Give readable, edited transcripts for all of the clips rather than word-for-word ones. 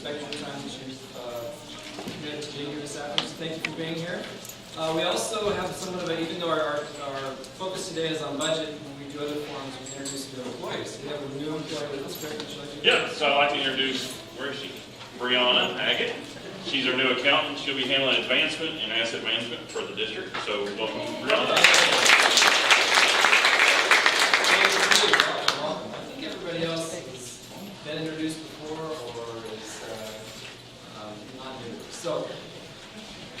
respect your time that you've committed to being here this afternoon. So thank you for being here. We also have somewhat of a, even though our focus today is on budget, when we do other forums, we introduce new employees. We have a new employee with us. Greg, would you like to? Yeah, so I'd like to introduce, where is she? Brianna Haggett. She's our new accountant. She'll be handling advancement and asset management for the district. So welcome, Brianna. Welcome. I think everybody else has been introduced before or is not new. So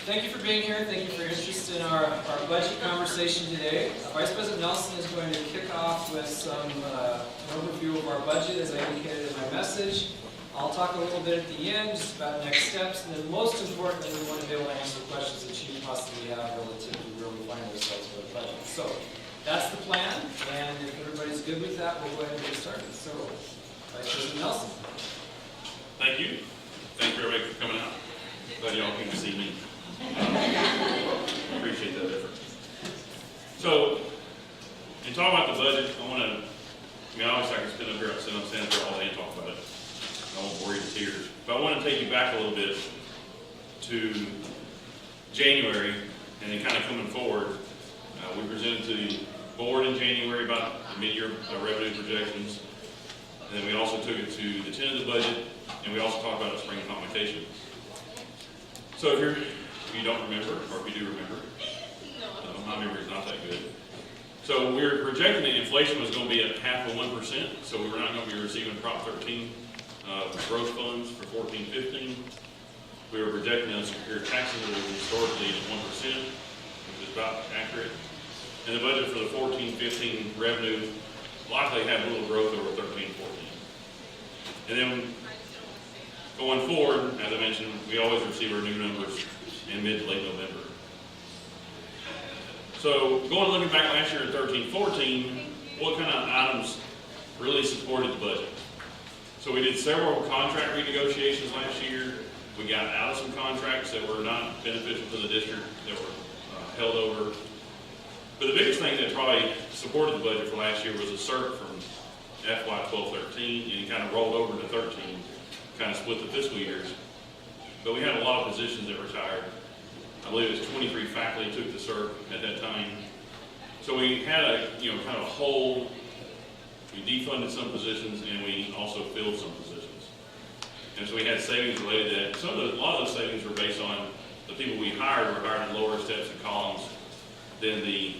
thank you for being here. Thank you for your interest in our budget conversation today. Vice President Nelson is going to kick off with some overview of our budget, as I indicated in my message. I'll talk a little bit at the end, just about next steps, and then most importantly, we want to be able to answer questions that you possibly have relative to where we find ourselves with our budget. So that's the plan, and if everybody's good with that, we'll go ahead and get started. So, Vice President Nelson. Thank you. Thank you, everybody, for coming out. Glad y'all came to see me. Appreciate that effort. So, in talking about the budget, I obviously I can spend up here, stand up here all day and talk about it. I won't bore you to tears. But I want to take you back a little bit to January, and then kind of coming forward. We presented to the board in January about the mid-year revenue projections, and then we also took it to the tentative budget, and we also talked about a spring convocation. So if you don't remember, or if you do remember, my memory is not that good. So we were projecting that inflation was going to be at 0.5%, so we were not going to be receiving Prop 13 growth funds for 14-15. We were projecting unsecure taxes that were historically at 1%, which is about accurate. And the budget for the 14-15 revenue likely had a little growth over 13-14. And then going forward, as I mentioned, we always receive our new numbers in mid to late November. So looking back last year at 13-14, what kind of items really supported the budget? So we did several contract renegotiations last year. We got out of some contracts that were not beneficial to the district, that were held over. But the biggest thing that probably supported the budget for last year was a CERT from FY 12-13, and it kind of rolled over to 13, kind of split the fiscal years. But we had a lot of positions that retired. I believe it was 23 faculty took the CERT at that time. So we had a kind of hole. We defunded some positions, and we also filled some positions. And so we had savings related to that. A lot of those savings were based on the people we hired were hired in lower steps and columns than the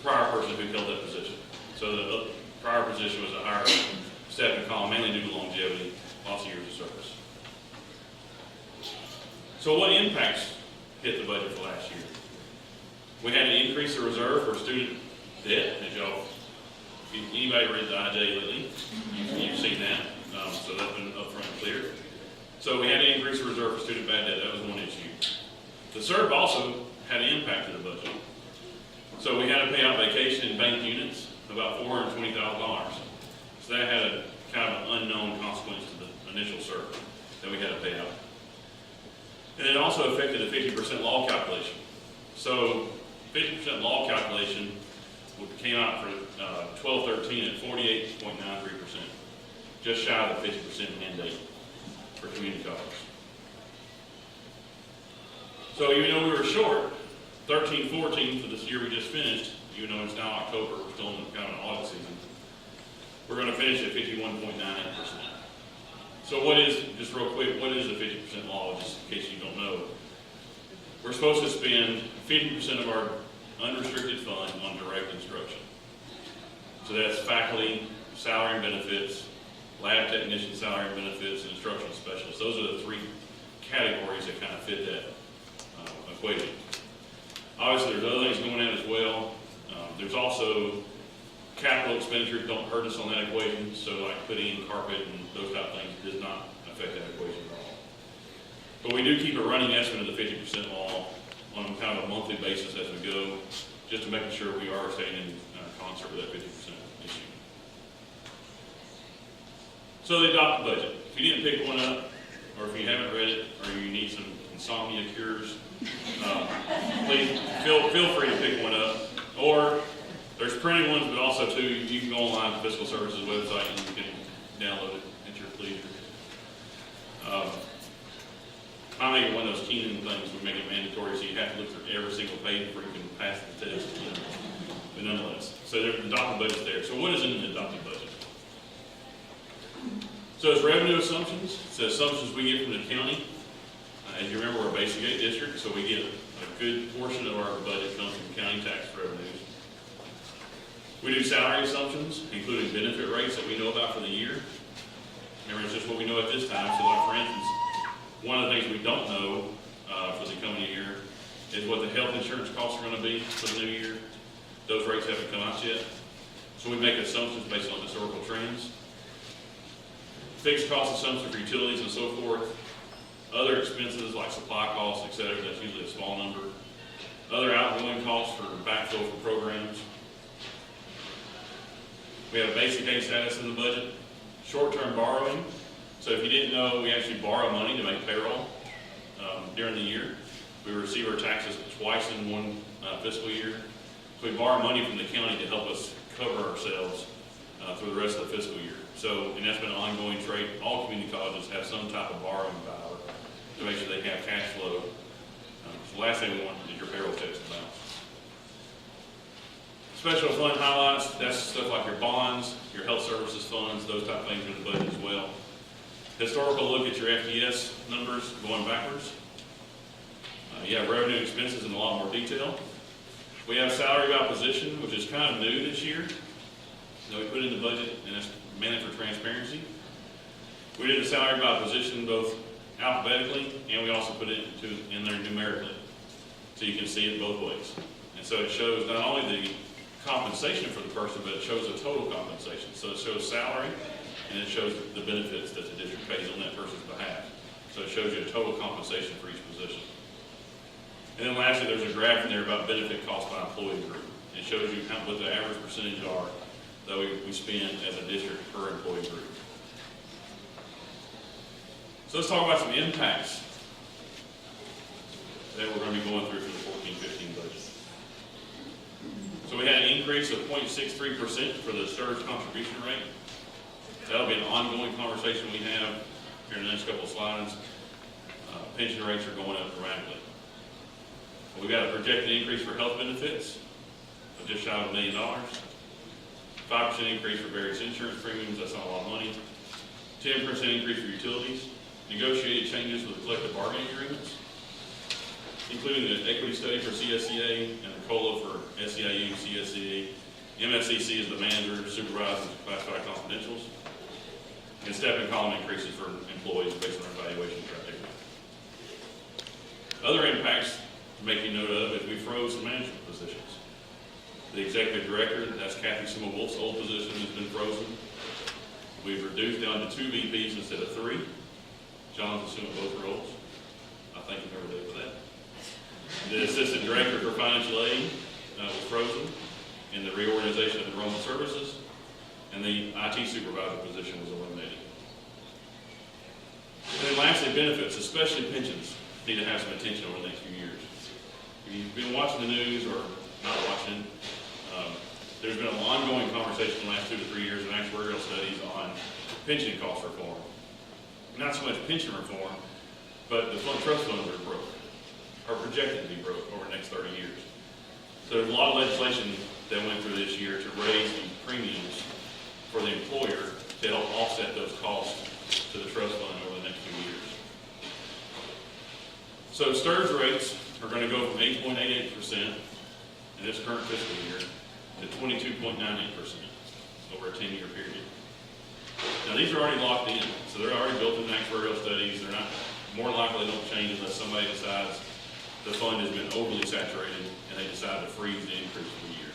prior person who held that position. So the prior position was a higher step and column, mainly due to longevity, lots of years of service. So what impacts hit the budget for last year? We had to increase the reserve for student debt, as y'all. Anybody read the IJ lately? You've seen that. So that's been upfront and clear. So we had to increase the reserve for student bad debt. That was one issue. The CERB also had an impact to the budget. So we had to pay out vacation and bank units, about $420,000. So that had a kind of an unknown consequence to the initial CERB that we had to pay out. And it also affected the 50% law calculation. So 50% law calculation came out for 12-13 at 48.93%, just shy of the 50% mandate for community colleges. So even though we were short, 13-14 for this year we just finished, even though it's now October, we're still in kind of an audit season, we're going to finish at 51.98%. So just real quick, what is the 50% law, just in case you don't know? We're supposed to spend 50% of our unrestricted fund on direct instruction. So that's faculty, salary and benefits, lab technician salary and benefits, and instructional specialists. Those are the three categories that kind of fit that equation. Obviously, there's other things going on as well. There's also capital expenditures don't hurt us on that equation, so like putting in carpet and those type of things does not affect that equation at all. But we do keep a running estimate of the 50% law on kind of a monthly basis as we go, just to making sure we are staying in concert with that 50% issue. So the adopted budget. If you didn't pick one up, or if you haven't read it, or you need some insomnia cures, please feel free to pick one up. Or there's printed ones, but also too, you can go online to Fiscal Services website and you can download it at your leisure. I make it one of those Keenan things, we make it mandatory, so you have to look through every single page before you can pass the test, but nonetheless. So the adopted budget's there. So what is in the adopted budget? So it's revenue assumptions. It's the assumptions we get from the county. As you remember, we're a basic aid district, so we get a good portion of our budget comes from county tax revenues. We do salary assumptions, including benefit rates that we know about for the year. Remember, it's just what we know at this time. So like, for instance, one of the things we don't know for the coming year is what the health insurance costs are going to be for the new year. Those rates haven't come out yet. So we make assumptions based on historical trends. Fixed cost assumptions for utilities and so forth. Other expenses like supply costs, et cetera, that's usually a small number. Other outgoing costs for backfill for programs. We have basic aid status in the budget. Short-term borrowing. So if you didn't know, we actually borrow money to make payroll during the year. We receive our taxes twice in one fiscal year. So we borrow money from the county to help us cover ourselves through the rest of the fiscal year. So, and that's been an ongoing trait. All community colleges have some type of borrowing power to make sure they have cash flow. So the last thing we want is your payroll checks to bounce. Special fund highlights, that's stuff like your bonds, your health services funds, those type of things in the budget as well. Historical look at your FDS numbers going backwards. You have revenue expenses in a lot more detail. We have salary by position, which is kind of new this year. That we put in the budget, and it's mainly for transparency. We did the salary by position both alphabetically, and we also put it in there numerically. So you can see it both ways. And so it shows not only the compensation for the person, but it shows the total compensation. So it shows salary, and it shows the benefits that the district pays on that person's behalf. So it shows you the total compensation for each position. And then lastly, there's a graph in there about benefit cost by employee group. It shows you what the average percentage are that we spend as a district per employee group. So let's talk about some impacts that we're going to be going through for the 14-15 budget. So we had an increase of 0.63% for the STRS contribution rate. That'll be an ongoing conversation we have here in the next couple of slides. Pension rates are going up dramatically. We've got a projected increase for health benefits of just shy of $1 million. 5% increase for various insurance premiums, that's not a lot of money. 10% increase for utilities. Negotiated changes with the collective bargaining agreements, including the equity study for CSCA and the COLA for SEIU, CSCA. MSCC is the manager, supervisors, classified confidentials. And step and column increases for employees based on our evaluation criteria. Other impacts to make you note of is we froze some management positions. The executive director, that's Kathy Sima-Wolf's old position, has been frozen. We've reduced down to 2 VPs instead of 3. John's assuming both roles. I thank him every day for that. The assistant director for financial aid was frozen in the reorganization of enrollment services, and the IT supervisor position was eliminated. And then lastly, benefits, especially pensions, need to have some attention over the next few years. If you've been watching the news or not watching, there's been an ongoing conversation in the last 2 to 3 years in actuarial studies on pension cost reform. Not so much pension reform, but the trust funds are broke, are projected to be broke over the next 30 years. So there's a lot of legislation that went through this year to raise the premiums for the employer to help offset those costs to the trust fund over the next few years. So STRS rates are going to go from 8.88% in this current fiscal year to 22.98% over a 10-year period. Now these are already locked in, so they're already built in actuarial studies. They're not, more likely they don't change unless somebody decides the fund has been overly saturated and they decide to freeze the increase for the year.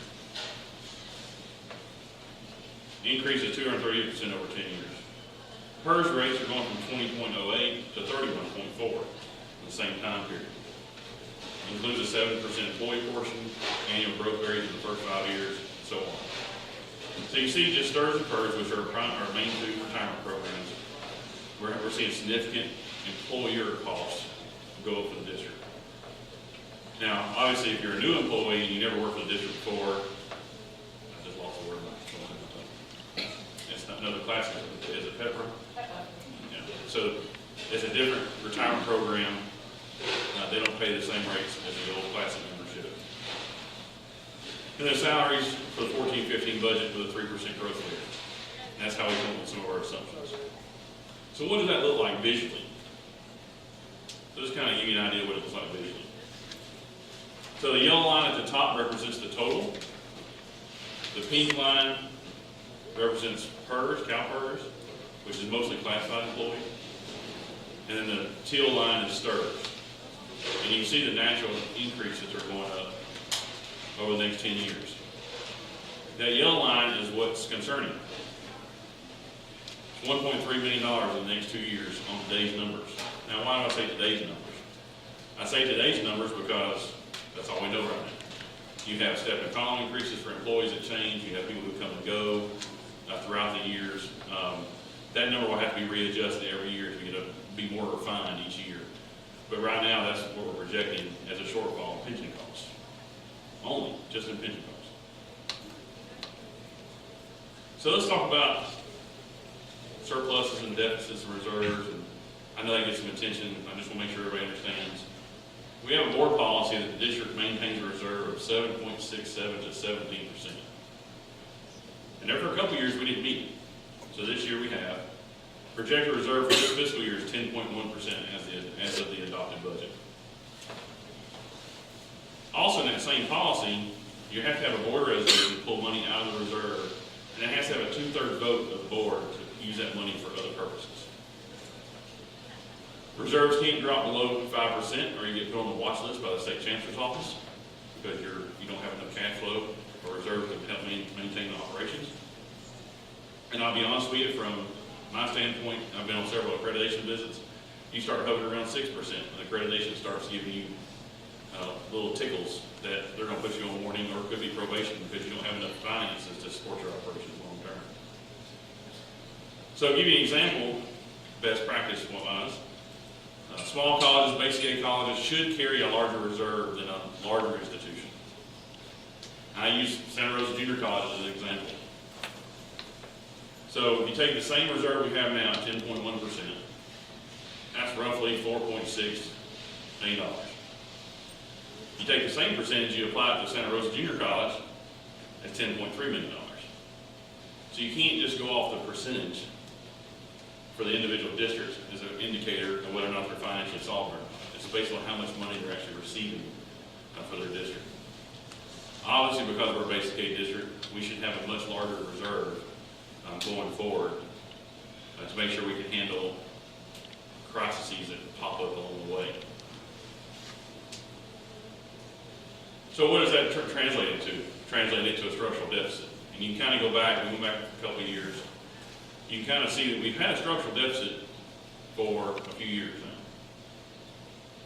The increase is 238% over 10 years. PERS rates are going from 20.08 to 31.4 in the same time period. It includes a 7% employee portion, annual growth varies in the first 5 years, and so on. So you see just STRS and PERS, which are our main 2 retirement programs, we're seeing significant employer costs go up for the district. Now, obviously, if you're a new employee and you never worked for the district before, I just lost the word. It's not another class, is it Pepper? Yeah. So It's a different retirement program. They don't pay the same rates as the old classic membership. And the salaries for the 14-15 budget with a 3% growth rate. And that's how we come up with some of our assumptions. So what does that look like visually? So just kind of give you an idea what it looks like visually. So the yellow line at the top represents the total. The pink line represents PERS, CalPERS, which is mostly classified employees. And then the teal line is STRS. And you can see the natural increases are going up over the next 10 years. That yellow line is what's concerning. It's $1.3 million in the next 2 years on today's numbers. Now, why do I say today's numbers? I say today's numbers because that's all we know right now. You have step and column increases for employees that change. You have people who come and go throughout the years. That number will have to be readjusted every year to be more refined each year. But right now, that's what we're projecting as a shortfall in pension costs. Only, just in pension costs. So let's talk about surpluses and deficits and reserves. And I know that gets some attention. I just want to make sure everybody understands. We have a board policy that the district maintains a reserve of 7.67 to 17%. And there for a couple years we didn't meet. So this year we have. Projected reserve for this fiscal year is 10.1% as of the adopted budget. Also in that same policy, you have to have a board resolution to pull money out of the reserve, and it has to have a 2/3 vote of the board to use that money for other purposes. Reserves can't drop below 5% or you get put on the watch list by the state chancellor's office because you don't have enough cash flow or reserves to help maintain the operations. And I'll be honest with you, from my standpoint, I've been on several accreditation visits. You start hovering around 6%, and accreditation starts giving you little tickles that they're going to put you on warning, or it could be probation because you don't have enough finances to support your operations long term. So, to give you an example, best practice wise, small colleges, basic aid colleges should carry a larger reserve than a larger institution. I use Santa Rosa Junior College as an example. So if you take the same reserve we have now, 10.1%, that's roughly $4.6 million. You take the same percentage, you apply it to Santa Rosa Junior College, that's $10.3 million. So you can't just go off the percentage for the individual districts as an indicator of whether or not they're financially solvent. It's based on how much money they're actually receiving for their district. Obviously, because we're a basic aid district, we should have a much larger reserve going forward to make sure we can handle crises that pop up along the way. So what does that translate into? Translate into a structural deficit. And you can kind of go back a couple of years. You can kind of see that we've had a structural deficit for a few years now.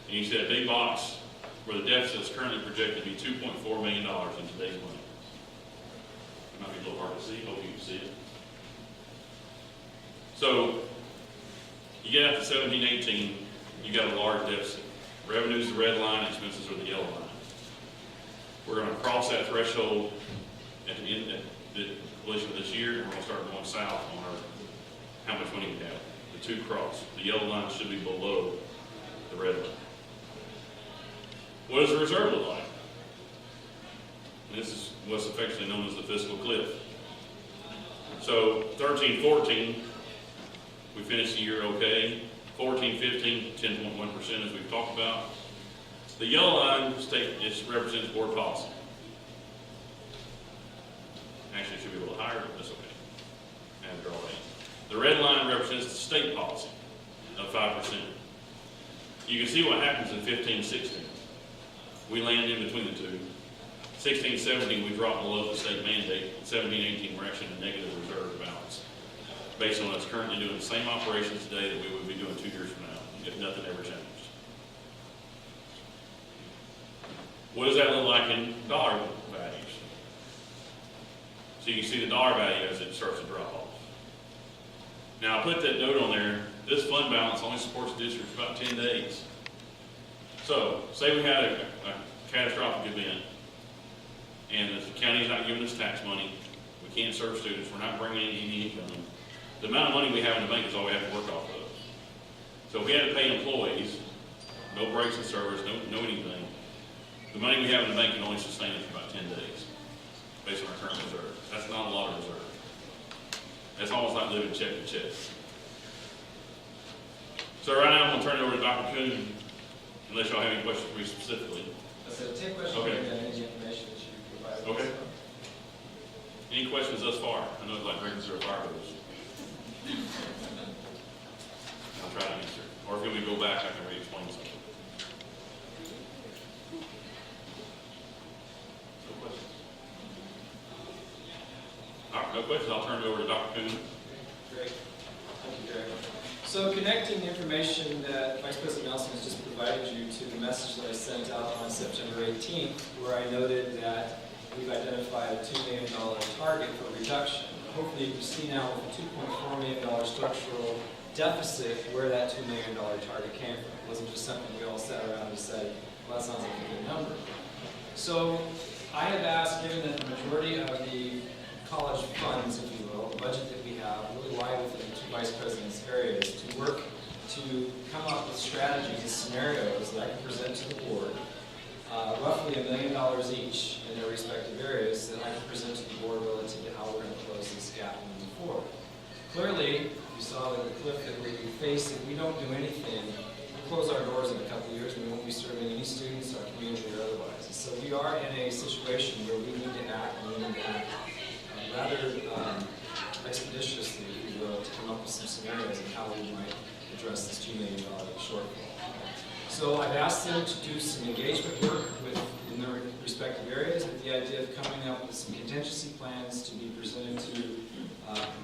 And you see that big box where the deficit is currently projected to be $2.4 million in today's money. It might be a little hard to see, hope you can see it. So, you get out to 17-18, you got a large deficit. Revenues, the red line, expenses are the yellow line. We're going to cross that threshold at the end of the completion of this year, and we're going to start going south on how much money we have. The two cross. The yellow line should be below the red line. What does the reserve look like? This is what's affectionately known as the fiscal cliff. So 13-14, we finished the year okay. 14-15, 10.1% as we've talked about. The yellow line represents board policy. Actually, it should be a little higher, but that's okay. And draw that. The red line represents the state policy of 5%. You can see what happens in 15-16. We land in between the two. 16-17, we drop below the state mandate. 17-18, we're actually in a negative reserve balance, based on us currently doing the same operations today that we would be doing 2 years from now, if nothing ever changed. What does that look like in dollar values? So you can see the dollar value as it starts to drop off. Now I put that note on there, this fund balance only supports the district for about 10 days. So, say we had a catastrophic event, and the county's not giving us tax money, we can't serve students, we're not bringing in any income. The amount of money we have in the bank is all we have to work off of. So if we had to pay employees, no breaks in service, no anything, the money we have in the bank can only sustain us for about 10 days, based on our current reserve. That's not a lot of reserve. That's almost like living check to check. So right now, I'm going to turn it over to Dr. Kuhn, unless y'all have any questions for me specifically. So take questions Okay. and any information that you provide. Okay. Any questions thus far? I know it's like drinking through a fire hose. I'll try to answer. Or if you want me to go back, I can re-explain something. No questions? All right, no questions. I'll turn it over to Dr. Kuhn. Great. Thank you, Greg. So connecting the information that Vice President Nelson has just provided you to the message that I sent out on September 18th, where I noted that we've identified a $2 million target for reduction. Hopefully you can see now with a $2.4 million structural deficit where that $2 million target came from. It wasn't just something we all sat around and said, well, that sounds like a good number. So I have asked, given that the majority of the college funds, if you will, the budget that we have, really lie within the two vice presidents' areas, to work to come up with strategies and scenarios that I can present to the board, roughly $1 million each in their respective areas that I can present to the board relative to how we're going to close this gap moving forward. Clearly, you saw that the cliff that we face, if we don't do anything, we'll close our doors in a couple of years and we won't be serving any students, our community, or otherwise. And so we are in a situation where we need to act, and we need to act rather expeditiously, if you will, to come up with some scenarios of how we might address this $2 million shortfall. So I've asked them to do some engagement work in their respective areas with the idea of coming up with some contingency plans to be presented to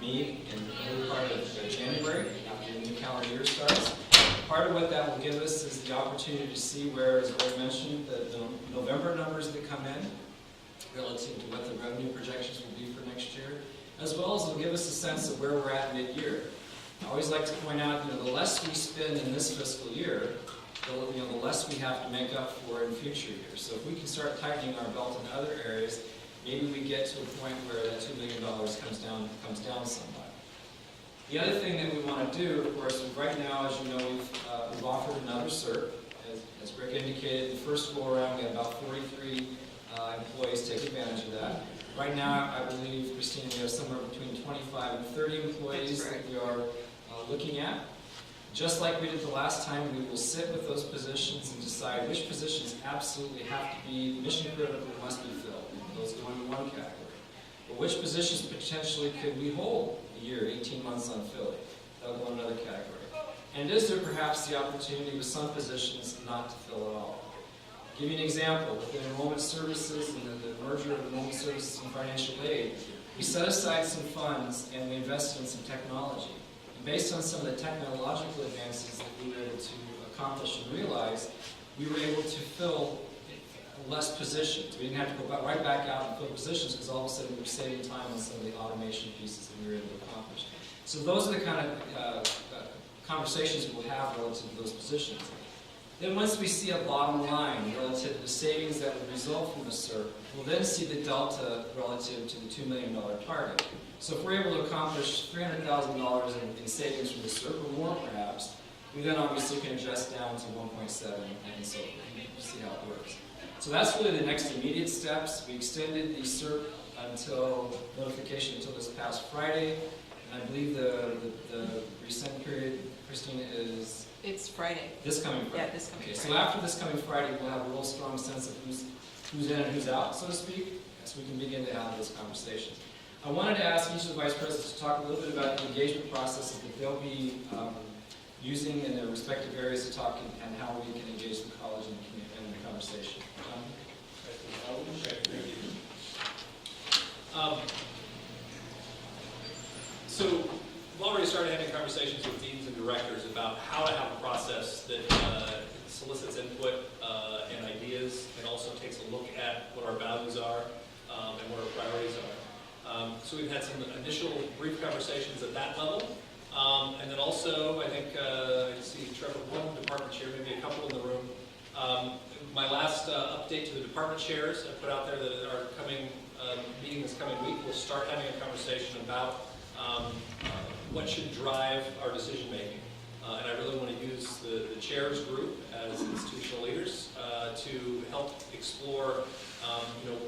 me in the early part of January, after the new calendar year starts. Part of what that will give us is the opportunity to see where, as I mentioned, the November numbers that come in relative to what the revenue projections will be for next year, as well as it'll give us a sense of where we're at mid-year. I always like to point out, the less we spend in this fiscal year, the less we have to make up for in future years. So if we can start tightening our belt in other areas, maybe we get to a point where that $2 million comes down somewhat. The other thing that we want to do, of course, is right now, as you know, we've offered another CERT. As Rick indicated, the first go around, we had about 43 employees take advantage of that. Right now, I believe, Christine, we have somewhere between 25 and 30 employees that we are looking at. Just like we did the last time, we will sit with those positions and decide which positions absolutely have to be mission critical, must be filled. Those go into one category. But which positions potentially could we hold a year, 18 months unfilled? That'll go in another category. And is there perhaps the opportunity with some positions not to fill at all? I'll give you an example. With the enrollment services and the merger of enrollment services and financial aid, we set aside some funds and we invested in some technology. Based on some of the technological advances that we were able to accomplish and realize, we were able to fill less positions. We didn't have to go right back out and fill positions because all of a sudden we were saving time on some of the automation pieces that we were able to accomplish. So those are the kind of conversations we'll have relative to those positions. Then once we see a bottom line relative to the savings that would result from the CERT, we'll then see the delta relative to the $2 million target. So if we're able to accomplish $300,000 in savings from the CERT, or more perhaps, we then obviously can adjust down to 1.7 and so see how it works. So that's really the next immediate steps. We extended the CERT until notification until this past Friday, and I believe the resend period, Christina, is... It's Friday. This coming Friday. Yeah, this coming Okay, Friday. so after this coming Friday, we'll have a real strong sense of who's in and who's out, so to speak, so we can begin to have those conversations. I wanted to ask each of the vice presidents to talk a little bit about the engagement processes that they'll be using in their respective areas to talk and how we can engage the college in the conversation. So we've already started having conversations with deans and directors about how to have a process that solicits input and ideas and also takes a look at what our values are and what our priorities are. So we've had some initial brief conversations at that level. And then also, I think, I see Trevor, one department chair, maybe a couple in the room. My last update to the department chairs I put out there that are coming, meeting this coming week, we'll start having a conversation about what should drive our decision making. And I really want to use the chairs group as institutional leaders to help explore,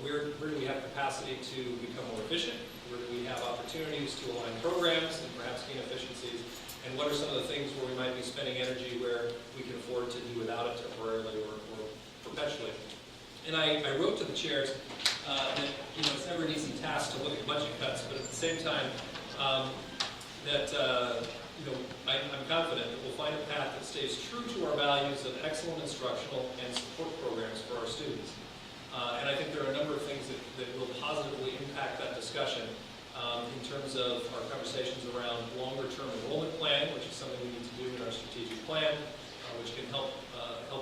where do we have capacity to become more efficient? Where do we have opportunities to align programs and perhaps gain efficiencies? And what are some of the things where we might be spending energy where we can afford to do without it temporarily or perpetually? And I wrote to the chairs that it's never an easy task to look at budget cuts, but at the same time, I'm confident that we'll find a path that stays true to our values of excellent instructional and support programs for our students. And I think there are a number of things that will positively impact that discussion in terms of our conversations around longer-term enrollment plan, which is something we need to do in our strategic plan, which can help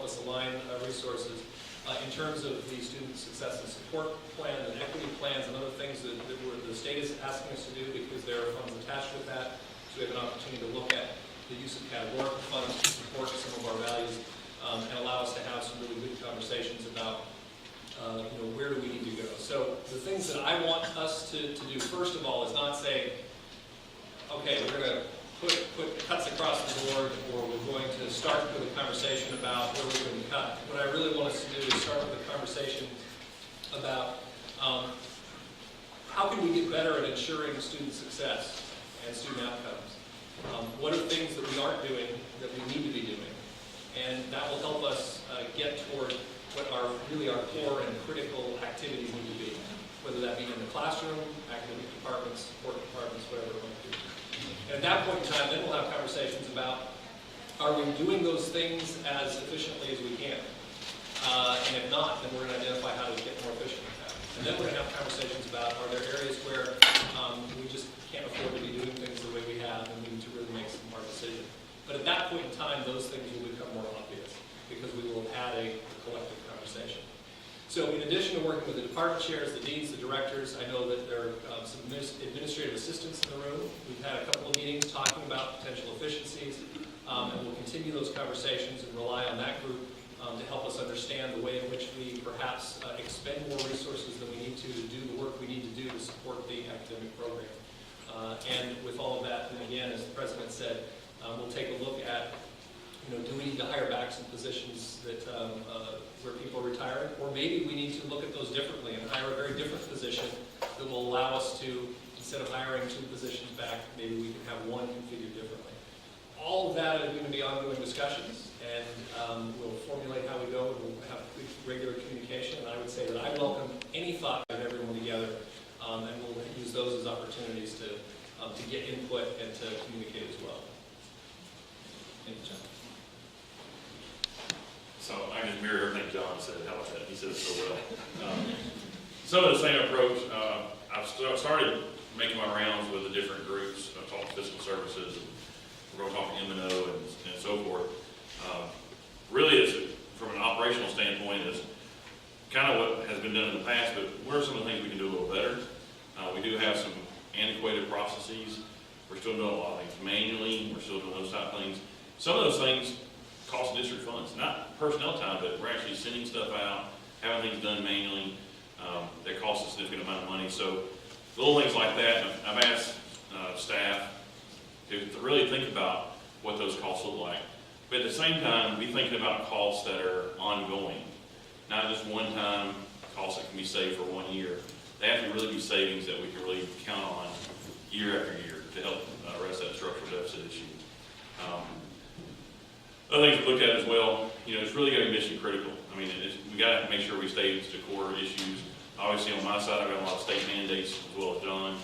us align resources. In terms of the student success and support plan and equity plans and other things that the state is asking us to do because there are funds attached with that. So we have an opportunity to look at the use of categorical funds to support some of our values and allow us to have some really good conversations about where do we need to go. So the things that I want us to do, first of all, is not say, okay, we're going to put cuts across the board, or we're going to start with a conversation about where we're going to cut. What I really want us to do is start with a conversation about how can we get better at ensuring student success and student outcomes. What are things that we aren't doing that we need to be doing? And that will help us get toward what our core and critical activities need to be, whether that be in the classroom, academic departments, support departments, whatever it might be. And at that point in time, then we'll have conversations about, are we doing those things as efficiently as we can? And if not, then we're going to identify how to get more efficient with that. And then we're going to have conversations about, are there areas where we just can't afford to be doing things the way we have, and we need to really make some hard decisions. But at that point in time, those things will become more obvious, because we will have had a collective conversation. So in addition to working with the department chairs, the deans, the directors, I know that there are some administrative assistants in the room. We've had a couple of meetings talking about potential efficiencies, and we'll continue those conversations and rely on that group to help us understand the way in which we perhaps expend more resources than we need to do the work we need to do to support the academic program. And with all of that, and again, as the president said, we'll take a look at, do we need to hire back some positions that where people are retiring, or maybe we need to look at those differently and hire a very different position that will allow us to, instead of hiring 2 positions back, maybe we can have one configured differently. All of that are going to be ongoing discussions, and we'll formulate how we go, and we'll have regular communication. And I would say that I welcome any thought of everyone together, and we'll use those as opportunities to get input and to communicate as well. Thank you, John. So I just mirror everything John said. How about that? He said it so well. Some of the same approach. I've started making my rounds with the different groups. I've talked to fiscal services, and we're going to talk to M&O and so forth. Really, it's, from an operational standpoint, is kind of what has been done in the past, but what are some of the things we can do a little better? We do have some antiquated processes. We're still doing a lot of things manually. We're still doing those type of things. Some of those things cost district funds, not personnel time, but we're actually sending stuff out, having things done manually. That costs a significant amount of money. So little things like that. I've asked staff to really think about what those costs look like. But at the same time, be thinking about costs that are ongoing, not just one-time costs that can be saved for 1 year. They have to really be savings that we can really count on year after year to help arrest that structural deficit issue. Other things we looked at as well, it's really going to be mission critical. I mean, we got to make sure we stay to core issues. Obviously, on my side, I've got a lot of state mandates, as well as John,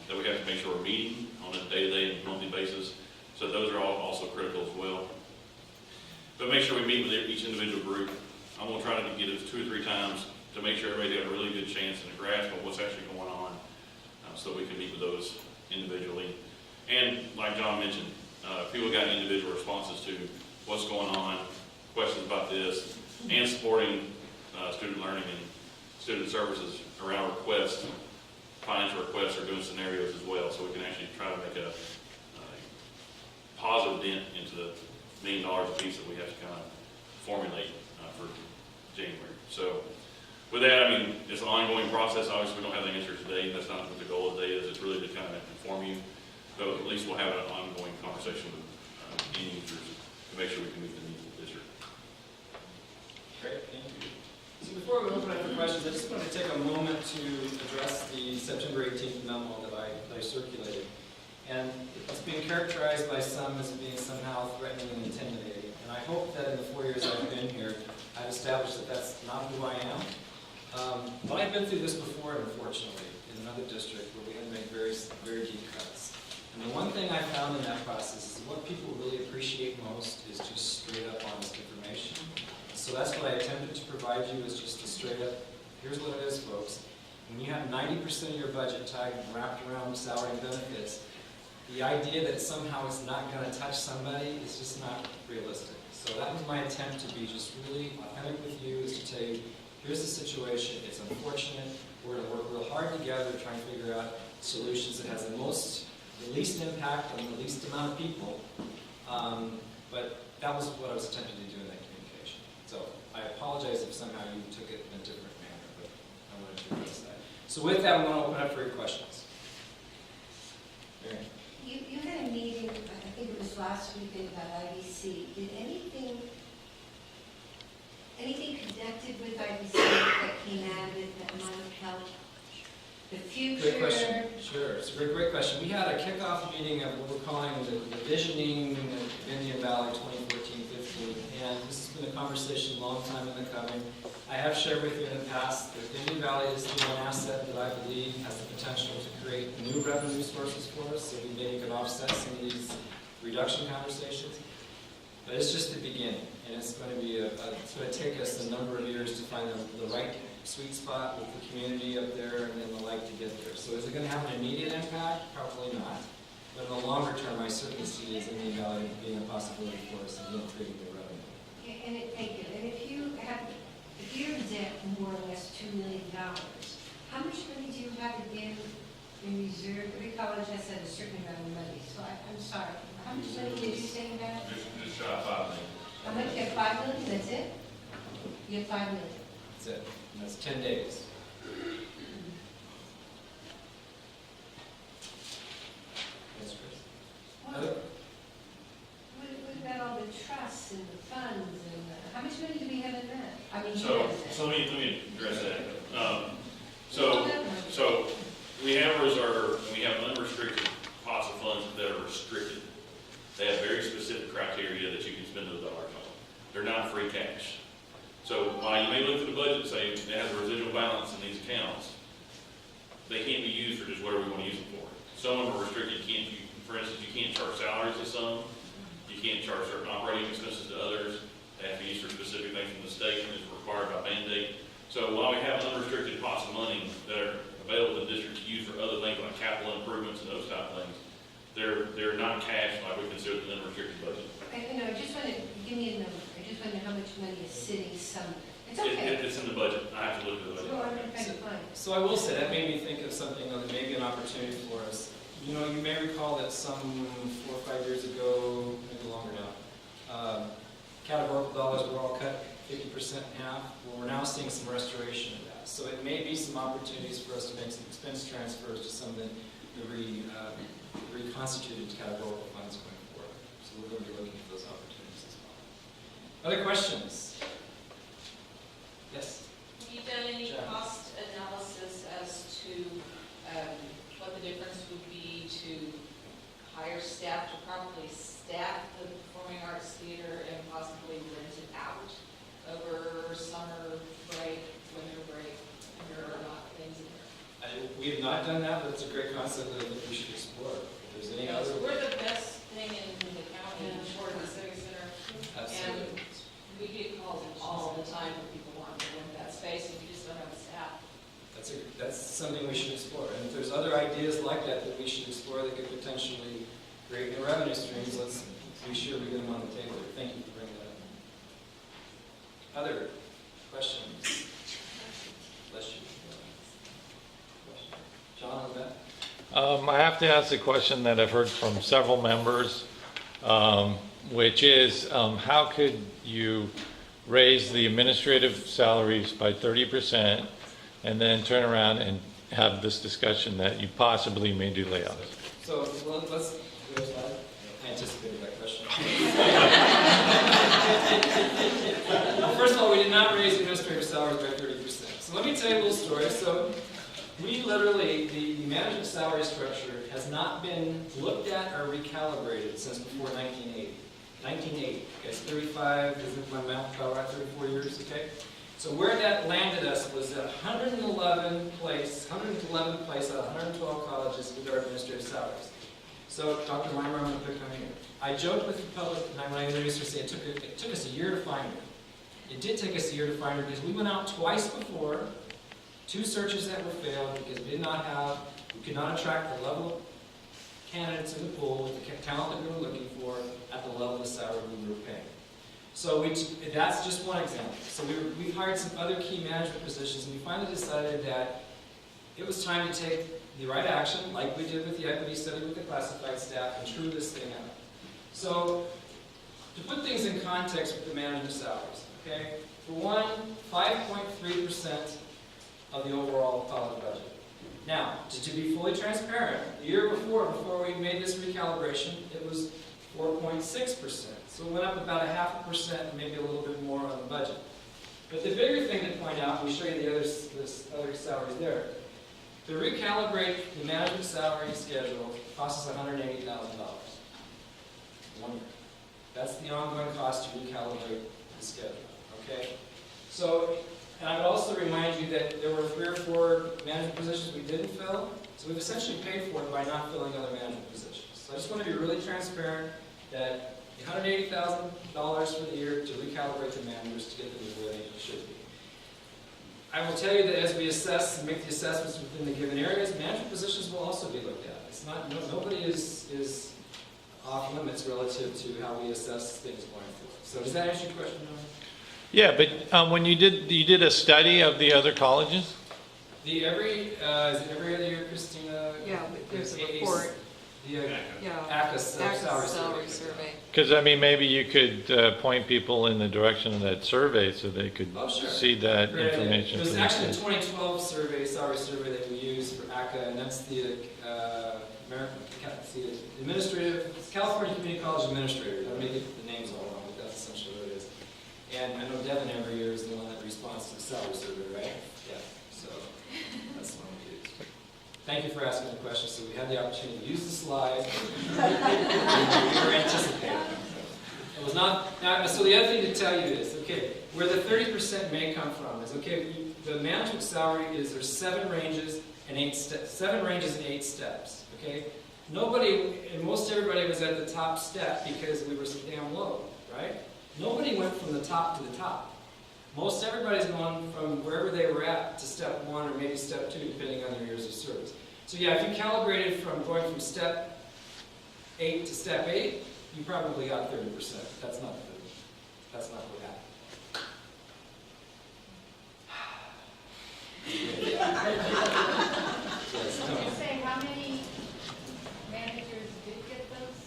that we have to make sure we're meeting on a day-to-day and monthly basis. So those are all also critical as well. But make sure we meet with each individual group. I'm going to try to get it 2 or 3 times to make sure everybody has a really good chance and a grasp of what's actually going on, so we can meet with those individually. And like John mentioned, people got individual responses to what's going on, questions about this, and supporting student learning and student services around requests, financial requests, or doing scenarios as well, so we can actually try to make a positive dent into the $1 million apiece that we have to kind of formulate for January. So with that, I mean, it's an ongoing process. Obviously, we don't have the answers today. That's not what the goal of the day is. It's really to kind of inform you. But at least we'll have an ongoing conversation with end users to make sure we can meet the needs of the district. Great, thank you. So before we open up for questions, I just wanted to take a moment to address the September 18th memo that I circulated. And it's being characterized by some as being somehow threatening and intimidating. And I hope that in the 4 years I've been here, I've established that that's not who I am. But I've been through this before, unfortunately, in another district where we had to make very, very deep cuts. And the one thing I found in that process is what people really appreciate most is just straight up honest information. So that's what I attempted to provide you, is just a straight up, here's what it is, folks. When you have 90% of your budget tied and wrapped around salary and benefits, the idea that somehow it's not going to touch somebody is just not realistic. So that was my attempt to be just really authentic with you, is to tell you, here's the situation, it's unfortunate, we're going to work real hard together to try and figure out solutions that has the least impact on the least amount of people. But that was what I was attempting to do in that communication. So I apologize if somehow you took it in a different manner, but I wanted to address that. So with that, I'm going to open up for your questions. Marin. You had a meeting, I think it was last weekend, about IBC. Did anything connected with IBC that came out of it that might have helped the future? Great question. Sure, it's a great question. We had a kickoff meeting of what we're calling the Visioning Indian Valley 2014-15, and this has been a conversation a long time in the coming. I have shared with you in the past that Indian Valley is the one asset that I believe has the potential to create new revenue sources for us, so we maybe can offset some of these reduction conversations. But it's just the beginning, and it's going to be it's going to take us a number of years to find the right sweet spot with the community up there and then the like to get there. So is it going to have an immediate impact? Probably not. But in the longer term, I certainly see it as Indian Valley being a possibility for us and creating new revenue. Thank you. And if you're in debt more or less $2 million, how much money do you have to give in reserve? Every college has to have a certain amount of money. So I'm sorry. How much money did you say about? Just shy of 5 million. How much? You have $5 million? That's it? You have $5 million. That's it. And that's 10 days. Yes, Chris. Other? What about all the trusts and the funds and how much money do we have in that? I mean, So let me address that. So we have reserve, and we have unrestricted pots of funds that are restricted. They have very specific criteria that you can spend those dollars on. They're not free cash. So while you may look at the budget and say it has a residual balance in these accounts, they can't be used for just whatever we want to use them for. Some of them are restricted. For instance, you can't charge salaries to some. You can't charge certain operating expenses to others. They have to be used for specific things from the state and is required by mandate. So while we have unrestricted pots of money that are available to the district to use for other things like capital improvements and those type of things, they're not cash like we consider the unrestricted budget. I just want to give me a number. I just want to know how much money is sitting somewhere. It's okay. It's in the budget. I have to look at the budget. No, I'm trying to find. So I will say that made me think of something that may be an opportunity for us. You know, you may recall that some 4 or 5 years ago, maybe longer now, categorical dollars were all cut 50% in half. Well, we're now seeing some restoration of that. So it may be some opportunities for us to make some expense transfers to some of the reconstituted categorical funds going forward. So we're going to be looking at those opportunities as well. Other questions? Yes? Have you done any Jack. cost analysis as to what the difference would be to hire staff to properly staff the performing arts theater and possibly rent it out over summer break, winter break, and there are not things in there? We have not done that, but it's a great concept that we should explore. If there's any Because other... we're the best thing in the county for the civic center. Absolutely. And we get calls all the time when people want to rent that space and we just don't have the staff. That's something we should explore. And if there's other ideas like that that we should explore that could potentially create new revenue streams, let's be sure we get them on the table. Thank you for bringing that up. Other questions? Bless you. John, Beth? I have to ask a question that I've heard from several members, which is how could you raise the administrative salaries by 30% and then turn around and have this discussion that you possibly may do layoffs? So let's I anticipated that question. Well, first of all, we did not raise administrative salaries by 30%. So let me tell you a little story. So we literally, the management salary structure has not been looked at or recalibrated since before 1980. 1980, okay, it's 35, isn't my math about right, 34 years, okay? So where that landed us was at 111th place out of 112 colleges with our administrative salaries. So, Dr. Weimer, I'm going to pick on you. I joked with the public when I introduced her, saying it took us a year to find her. It did take us a year to find her because we went out twice before, 2 searches that were failed because we could not attract the level of candidates in the pool with the talent that we were looking for at the level of salary we were paying. So that's just one example. So we've hired some other key management positions, and we finally decided that it was time to take the right action, like we did with the equity study with the classified staff, and true this thing out. So to put things in context with the management salaries, okay? For one, 5.3% of the overall college budget. Now, to be fully transparent, the year before we made this recalibration, it was 4.6%. So it went up about 0.5%, maybe a little bit more on the budget. But the bigger thing to point out, we show you the other salaries there. To recalibrate the management salary schedule costs us $180,000. 1 year. That's the ongoing cost to recalibrate the schedule. Okay? So, and I would also remind you that there were 3 or 4 management positions we didn't fill, so we've essentially paid for it by not filling other management positions. So I just want to be really transparent that $180,000 for the year to recalibrate the managers to get them to where they should be. I will tell you that as we assess and make the assessments within the given areas, management positions will also be looked at. It's not, nobody is off limits relative to how we assess things going forward. So does that answer your question, Norm? Yeah, but when you did a study of the other colleges? Is it every other year, Christina? Yeah, there's a report. The Yeah. ACA salary survey. Because, I mean, maybe you could point people in the direction of that survey so they could Sure. see that Great idea. information. It was for actually the themselves. 2012 salary survey that we used for ACA, and that's the it's California Community College Administrator. I may get the names all wrong, but that's essentially what it is. And I know Devin every year is the one that responds to the salary survey, right? Yeah. So that's the one we use. Thank you for asking the question. So we had the opportunity to use the slides. We were anticipating. It was not. Now, so the other thing to tell you is, okay, where the 30% may come from is, okay, the management salary is there's 7 ranges and 8 steps. 7 ranges and 8 steps. Okay. Nobody, and most everybody was at the top step because we were so damn low, right? Nobody went from the top to the top. Most everybody's going from wherever they were at to step 1 or maybe step 2, depending on their years of service. So yeah, if you calibrated from going from step 8 to step 8, you probably got 30%. That's not what happened. Yes, Can no. you say how many managers did get those?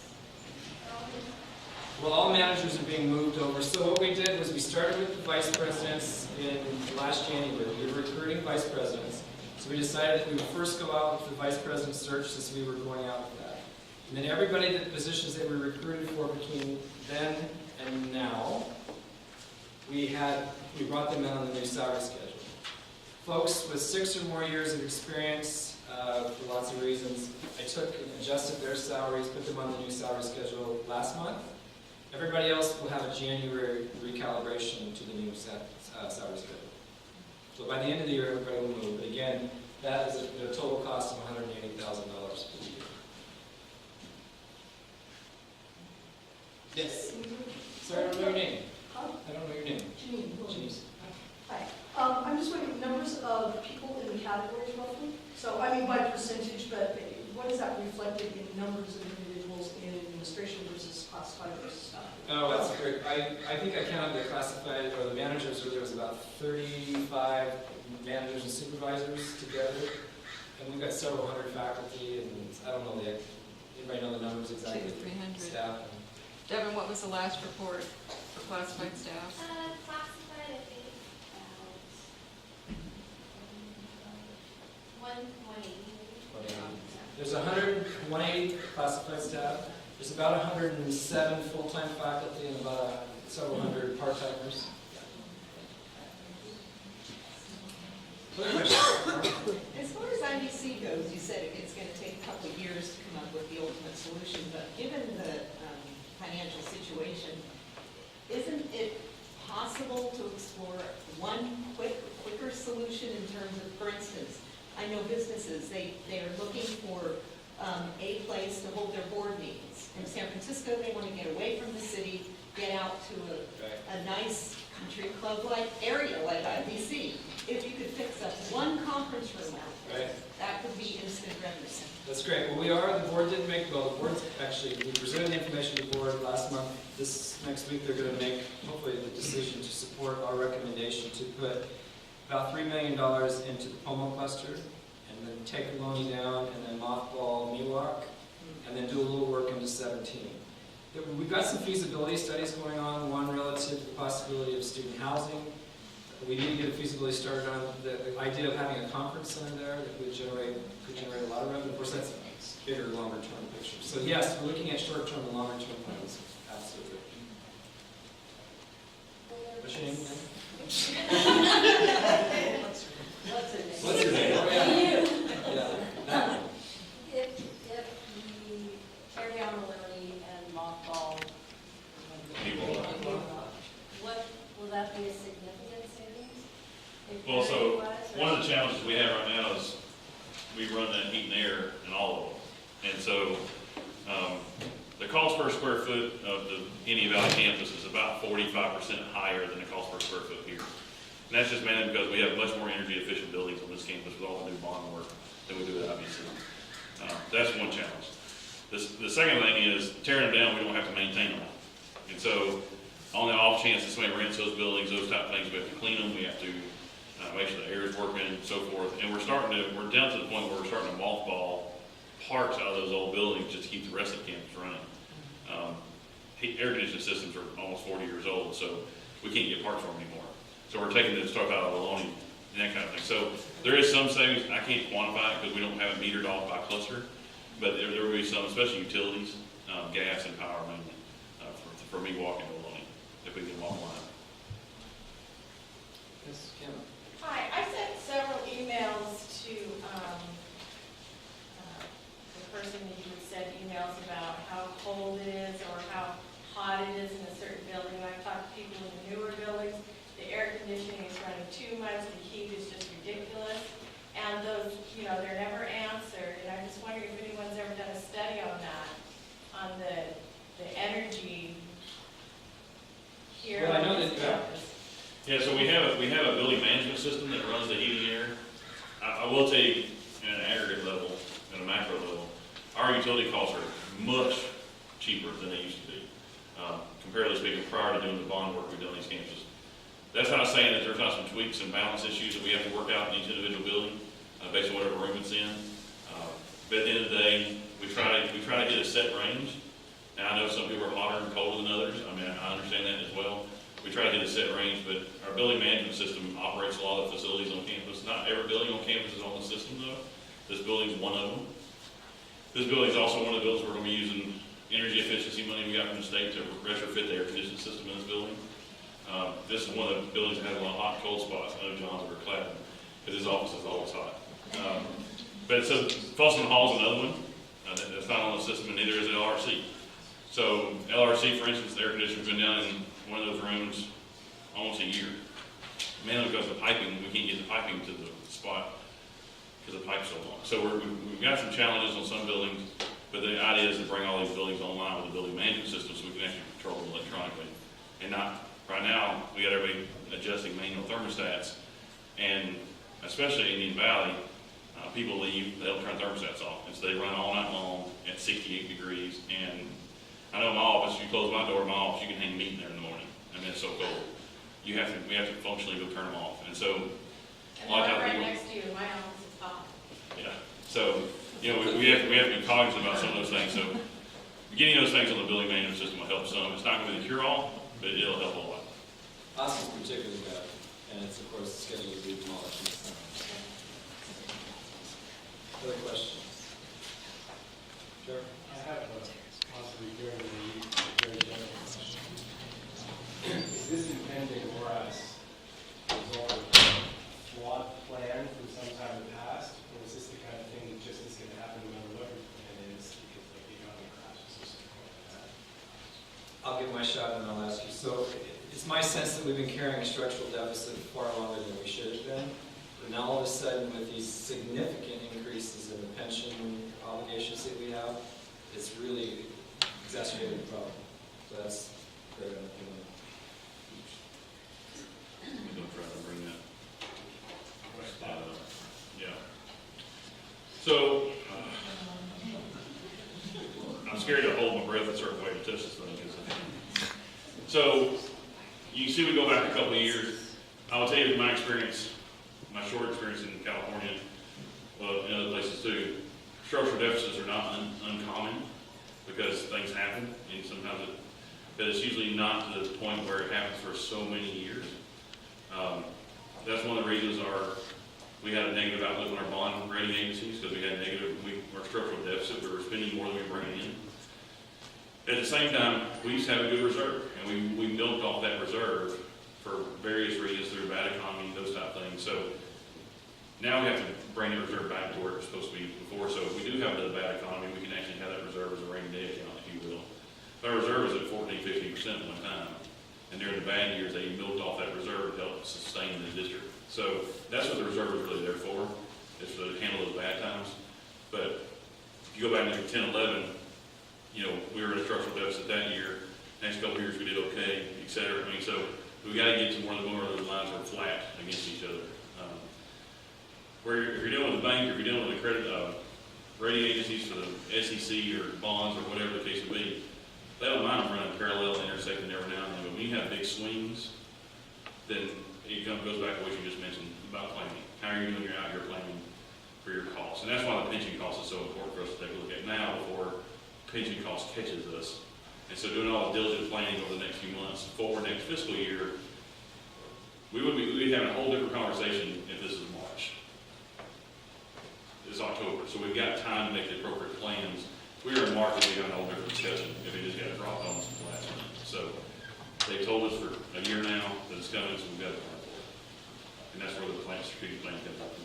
Well, all managers are being moved over. So what we did was we started with the vice presidents in last January. We were recruiting vice presidents. So we decided that we would first go out with the vice president search since we were going out with that. And then everybody, the positions that we recruited for between then and now, we brought them in on the new salary schedule. Folks with 6 or more years of experience, for lots of reasons, I took and adjusted their salaries, put them on the new salary schedule last month. Everybody else will have a January recalibration to the new salary schedule. So by the end of the year, everybody will move. But again, that is a total cost of $180,000 for the year. Yes. Sorry, I don't know your name. I don't know your name. Janine. Jeez. Hi. I'm just wondering, numbers of people in the categories roughly? So, I mean by percentage, but what is that reflected in numbers of individuals in administration versus classified versus staff? Oh, that's great. I think I counted the classified, or the managers, where there was about 35 managers and supervisors together. And we've got several hundred faculty, and I don't know anybody know the numbers exactly? 200 to 300. Staff. Devin, what was the last report for classified staff? Classified, I think, about 180. There's 180 classified staff. There's about 107 full-time faculty and about several hundred part-timers. Other questions? As far as IBC goes, you said it's going to take a couple of years to come up with the ultimate solution, but given the financial situation, isn't it possible to explore one quicker solution in terms of, for instance, I know businesses, they're looking for a place to hold their board meetings. In San Francisco, they want to get away from the city, get out to a nice country club-like area like IBC. If you could fix up one conference room out there, that would be instant revenue. That's great. Well, the board didn't make, well, the board's actually, we presented the information to the board last month. Next week, they're going to make, hopefully, the decision to support our recommendation to put about $3 million into the Pomo cluster, and then take Maloney down, and then mothball Miwok, and then do a little work into 17. We've got some feasibility studies going on, one relative to the possibility of student housing. We need to get a feasibility started on the idea of having a conference center there that could generate a lot of revenue. Of course, that's a bigger, longer-term picture. So yes, we're looking at short-term and longer-term plans. Absolutely. What's your name again? What's your name? Oh, yeah. Yeah. That one. If we carry on Maloney and mothball, what, will that be a significant savings? If Well, so value-wise, or- one of the challenges we have right now is we run that heat and air in all of them. And so the cost per square foot of the Indian Valley campus is about 45% higher than the cost per square foot here. And that's just mainly because we have much more energy efficient buildings on this campus with all the new bond work than we do at IBC. That's one challenge. The second thing is tearing them down, we don't have to maintain them. And so on the off chance that somebody rents those buildings, those type of things, we have to clean them, we have to make sure the air is working and so forth. And we're down to the point where we're starting to mothball parts out of those old buildings just to keep the rest of the campus running. Air conditioning systems are almost 40 years old, so we can't get parts for them anymore. So we're taking the stuff out of Maloney and that kind of thing. So there is some savings. I can't quantify it because we don't have it metered off by cluster, but there will be some, especially utilities, gas and power mainly, for me walking to Maloney, if we get them offline. Yes, Kim. Hi, I sent several emails to the person that you had sent emails about how cold it is or how hot it is in a certain building. And I've talked to people in the newer buildings. The air conditioning is running too much. The heat is just ridiculous. And those, they're never answered. And I'm just wondering if anyone's ever done a study on that, on the energy here. Well, I know on that, this campus. Yeah, so we have a building management system that runs the heating air. I will tell you, at an aggregate level, at a macro level, our utility costs are much cheaper than they used to be. Comparatively speaking, prior to doing the bond work we've done on these campuses. That's not saying that there's not some tweaks and balance issues that we have to work out in each individual building, based on whatever room it's in. But at the end of the day, we try to hit a set range. And I know some people are hotter and colder than others. I mean, I understand that as well. We try to hit a set range, but our building management system operates a lot of facilities on campus. Not every building on campus is on the system, though. This building's one of them. This building's also one of the buildings we're going to be using energy efficiency money we got from the state to retrofit the air conditioning system in this building. This is one of the buildings that has a lot of hot and cold spots. I know John's over clapping because his office is always hot. But so Folsom Hall is another one. That's not on the system, and neither is LRC. So LRC, for instance, the air conditioner's been down in one of those rooms almost a year. Mainly because the piping, we can't get the piping to the spot because the pipe's so long. So we've got some challenges on some buildings, but the idea is to bring all these buildings online with the building management system so we can actually control them electronically. And not, right now, we got everybody adjusting manual thermostats, and especially in Indian Valley, people leave, they don't turn thermostats off. And so they run all night long at 68 degrees. And I know in my office, you close my door in my office, you can hang meat in there in the morning. I mean, it's so cold. We have to functionally go turn them off. And so, And a lot of the one times right people- next to you, my office is hot. yeah. So, we have to be cognizant about some of those things. So, getting those things on the building management system will help some. It's not going to be the cure-all, but it'll help a lot. Austin's particularly bad, and it's, of course, scheduled to be demolished. Other questions? Sure. I have a possibly my shot and then I'll ask you. So it's my sense that we've been carrying a structural deficit far longer than we should have been. But now all of a sudden with these significant increases in the pension obligations that we have, it's really exacerbated the problem. So that's great. We're gonna try to bring that. Yeah. So, I'm scared to hold my breath a certain way to touch this thing. So, you can see we go back a couple of years. I will tell you from my experience, my short experience in California, well, in other places too, structural deficits are not uncommon because things happen, and sometimes but it's usually not to the point where it happens for so many years. That's one of the reasons we had a negative outlook on our bond rating agencies, because we had our structural deficit, we were spending more than we were bringing in. At the same time, we used to have a good reserve, and we built off that reserve for various reasons, through bad economy, those type of things. So now we have to bring the reserve back to where it's supposed to be before. So if we do have the bad economy, we can actually have that reserve as a rainy day account, if you will. Our reserve is at 14–15% at one time. And during the bad years, they built off that reserve to help sustain the district. So that's what the reserve is really there for, is to handle those bad times. But if you go back to 10–11, we were in a structural deficit that year. Next couple of years we did okay, et cetera. I mean, so we got to get to more of those lines were flat against each other. If you're dealing with the bank, if you're dealing with the credit rating agencies for the SEC or bonds or whatever the case would be, they don't mind running parallel, intersecting every now and then. But when you have big swings, then it goes back to what you just mentioned about planning. How are you doing your out-year planning for your costs? And that's why the pension cost is so important for us to take a look at now before pension cost catches us. And so doing all the diligent planning over the next few months for next fiscal year, we'd be having a whole different conversation if this is March. It's October, so we've got time to make the appropriate plans. We were in March, and we got a whole different discussion if it just got dropped on us last minute. So they told us for a year now that it's coming, so we've got to plan for it. And that's where the strategic plan comes out from.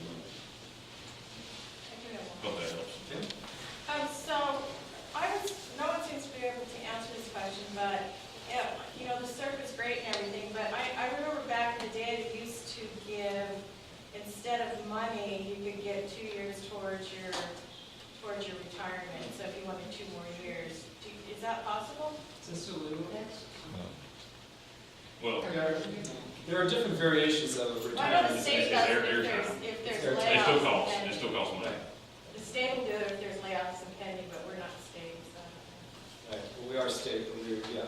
Hope that helps. So no one seems to be able to answer this question, but the CERP is great and everything, but I remember back in the day they used to give, instead of money, you could get 2 years towards your retirement. So if you wanted 2 more years, is that possible? Is this illegal? Well, There are different variations of Well, I know retirement. the state does if there's layoffs. it still costs money. The state will do it if there's layoffs and pending, but we're not the state, so. Right, well, we are state, but yeah.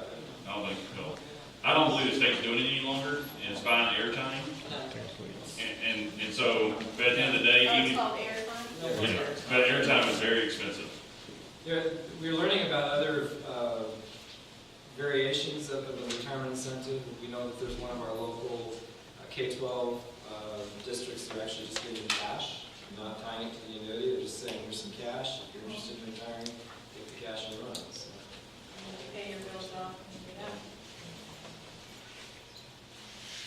I don't believe the state's doing it any longer, and it's buying airtime. And so, but at the end of the day, Oh, it's even, called airtime? but airtime is very expensive. We're learning about other variations of the retirement incentive. We know that there's one of our local K-12 districts that are actually just giving cash, not tying it to the annuity. They're just saying, here's some cash. If you're interested in retiring, take the cash and run. So. And you pay your bills off and you're done.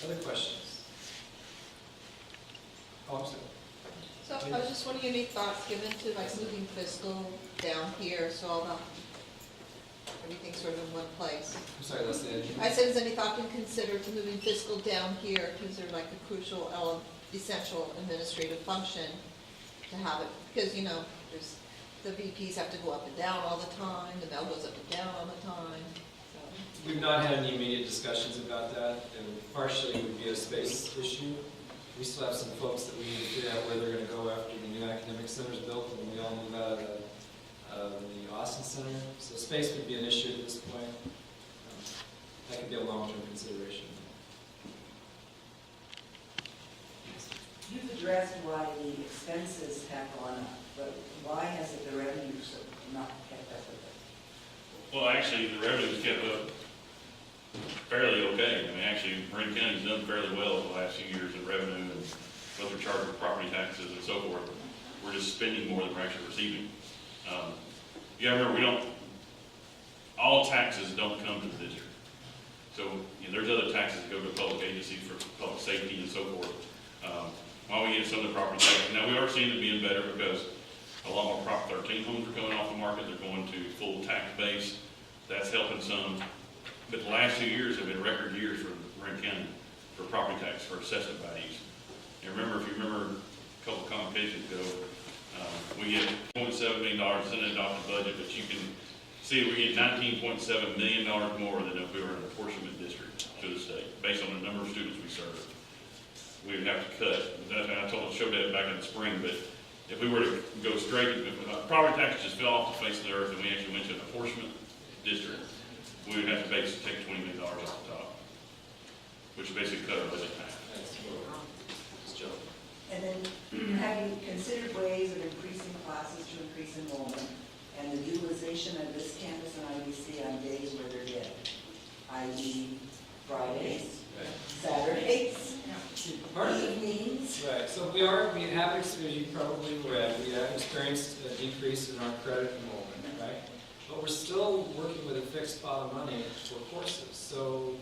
Other questions? Oh, I'm sorry. So I was just wondering, any thoughts given to like moving fiscal down here, so all the, everything's sort of in one place? I'm sorry, Leslie. I said, is any thought been considered to moving fiscal down here, because they're like a crucial, essential administrative function to have it, because, there's, the VPs have to go up and down all the time, the mail goes up and down all the time, so. We've not had any immediate discussions about that, and partially it would be a space issue. We still have some folks that we need to figure out where they're going to go after the new academic center is built, and we all move out of the Austin Center. So space would be an issue at this point. That could be a long-term consideration. You've addressed why the expenses have gone up, but why hasn't the revenues not kept up with it? Well, actually, the revenue's kept up fairly okay. I mean, actually, Marin County's done fairly well in the last few years in revenue and what they're charging for property taxes and so forth. We're just spending more than we're actually receiving. You gotta remember, all taxes don't come to the district. So, there's other taxes that go to public agencies for public safety and so forth. While we get some of the property taxes, now we are seeing it being better because a lot more Prop 13 homes are coming off the market. They're going to full tax base. That's helping some. But the last 2 years have been record years for Marin County for property tax, for assessment values. And remember, if you remember a couple of convocations ago, we get $0.7 million in an adopted budget, but you can see we get $19.7 million more than if we were in an apportionment district to the state, based on the number of students we serve. We would have to cut. I showed that back in the spring, but if we were to go straight, if property taxes just fell off the face of the earth and we actually went to an apportionment district, we would have to basically take $20 million off the top, which basically cut our budget in half. And then, have you considered ways of increasing classes to increase enrollment and the utilization of this campus and IBC on days where they're dead, i.e. Fridays, Saturdays, evenings? Right, so we have experienced, you probably read, we have experienced a decrease in our credit enrollment, right? But we're still working with a fixed pot of money for courses. So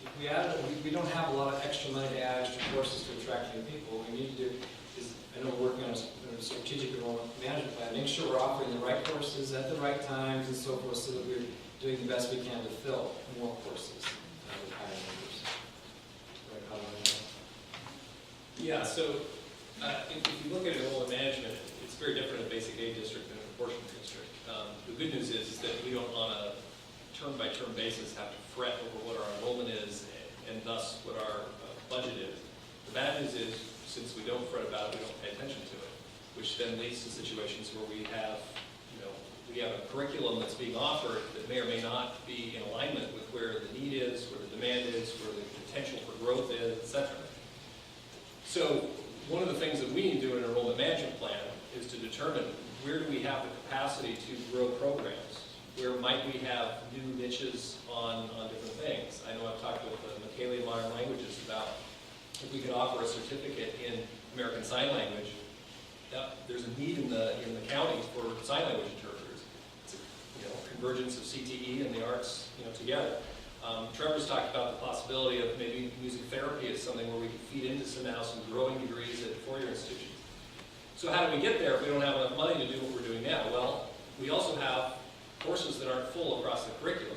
if we don't have a lot of extra money to add extra courses to attract new people. What we need to do is, I know we're working on a strategic enrollment management plan, make sure we're offering the right courses at the right times and so forth, so that we're doing the best we can to fill more courses with higher numbers. Right, how do I know? Yeah, so if you look at enrollment management, it's very different in a basic aid district than an apportionment district. The good news is that we don't, on a term-by-term basis, have to fret over what our enrollment is and thus what our budget is. The bad news is, since we don't fret about it, we don't pay attention to it, which then leads to situations where we have a curriculum that's being offered that may or may not be in alignment with where the need is, where the demand is, where the potential for growth is, etc. So one of the things that we need to do in an enrollment management plan is to determine where do we have the capacity to grow programs. Where might we have new niches on different things? I know I've talked with Michaela in Modern Languages about if we could offer a certificate in American Sign Language. There's a need in the county for sign language interpreters. It's a convergence of CTE and the arts together. Trevor's talked about the possibility of maybe music therapy as something where we can feed into some growing degrees at four-year institutions. So how do we get there if we don't have enough money to do what we're doing now? Well, we also have courses that aren't full across the curriculum.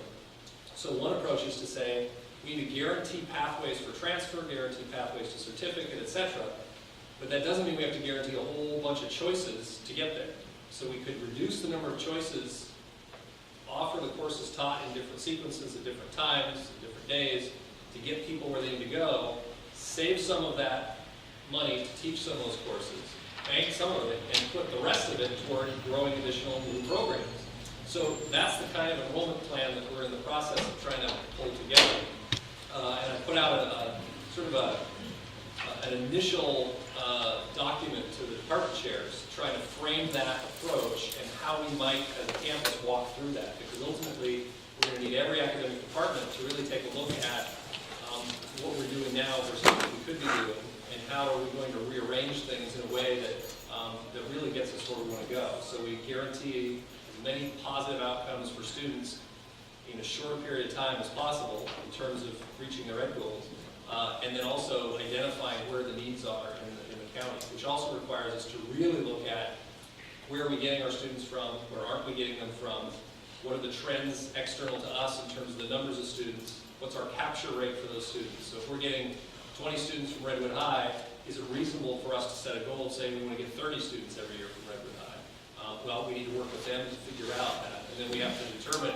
So one approach is to say we need to guarantee pathways for transfer, guarantee pathways to certificate, etc. But that doesn't mean we have to guarantee a whole bunch of choices to get there. So we could reduce the number of choices, offer the courses taught in different sequences at different times, at different days, to get people where they need to go, save some of that money to teach some of those courses, bank some of it, and put the rest of it toward growing additional new programs. So that's the kind of enrollment plan that we're in the process of trying to pull together. And I put out an initial document to the department chairs trying to frame that approach and how we might, as a campus, walk through that. Because ultimately, we're going to need every academic department to really take a look at what we're doing now versus what we could be doing, and how are we going to rearrange things in a way that really gets us where we want to go. So we guarantee as many positive outcomes for students in a short period of time as possible in terms of reaching their end goals, and then also identifying where the needs are in the county, which also requires us to really look at where are we getting our students from, where aren't we getting them from, what are the trends external to us in terms of the numbers of students, what's our capture rate for those students. So if we're getting 20 students from Redwood High, is it reasonable for us to set a goal of saying we want to get 30 students every year from Redwood High? Well, we need to work with them to figure out that, and then we have to determine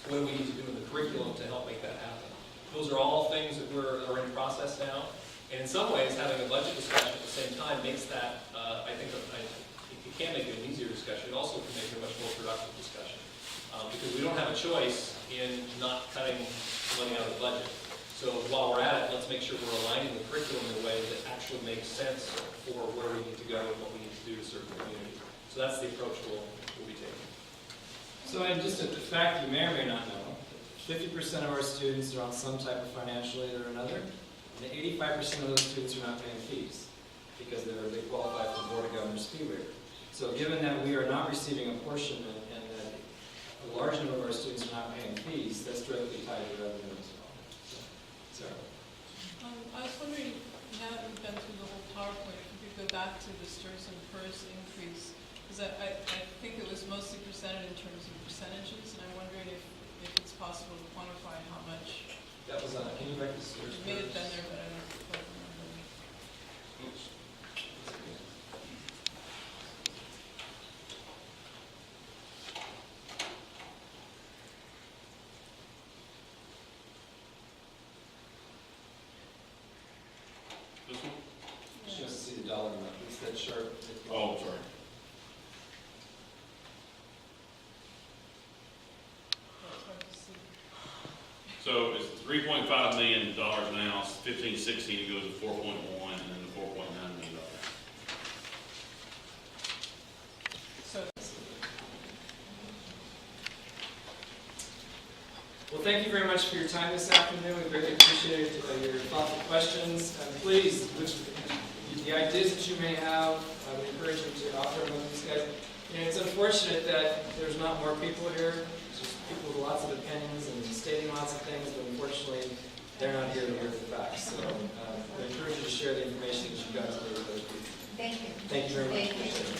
what do we need to do in the curriculum to help make that happen. Those are all things that are in process now, and in some ways, having a budget discussion at the same time makes that, I think, it can make it an easier discussion. It also can make it a much more productive discussion, because we don't have a choice in not cutting money out of the budget. So while we're at it, let's make sure we're aligning the curriculum in a way that actually makes sense for where we need to go and what we need to do to serve the community. So that's the approach we'll be taking. So, and just a fact you may or may not know, 50% of our students are on some type of financial aid or another, and 85% of those students are not paying fees because they qualify for Board of Governors fee waiver. So given that we are not receiving apportionment and that a large number of our students are not paying fees, that's directly tied to revenue as well. So, I was wondering, now that we've been through the whole PowerPoint, if we could go back to the STIRS and PERS increase, because I think it was mostly presented in terms of percentages, and I'm wondering if if it's possible to quantify how much. That was, can you write this? It may have been there, but I don't quite remember. This one? She wants to see the dollar amount. It's that chart. Oh, sorry. It's hard to see. So it's $3.5 million now, 15, 16, it goes to 4.1, and then the $4.9 million. So, Well, thank you very much for your time this afternoon. We greatly appreciate your thoughtful questions. Please, the ideas that you may have, I would encourage you to offer them with these guys. You know, it's unfortunate that there's not more people here. It's just people with lots of opinions and stating lots of things, but unfortunately, they're not here to hear the facts. So I encourage you to share the information that you got today with those people. Thank you. Thank you very much. Thank you.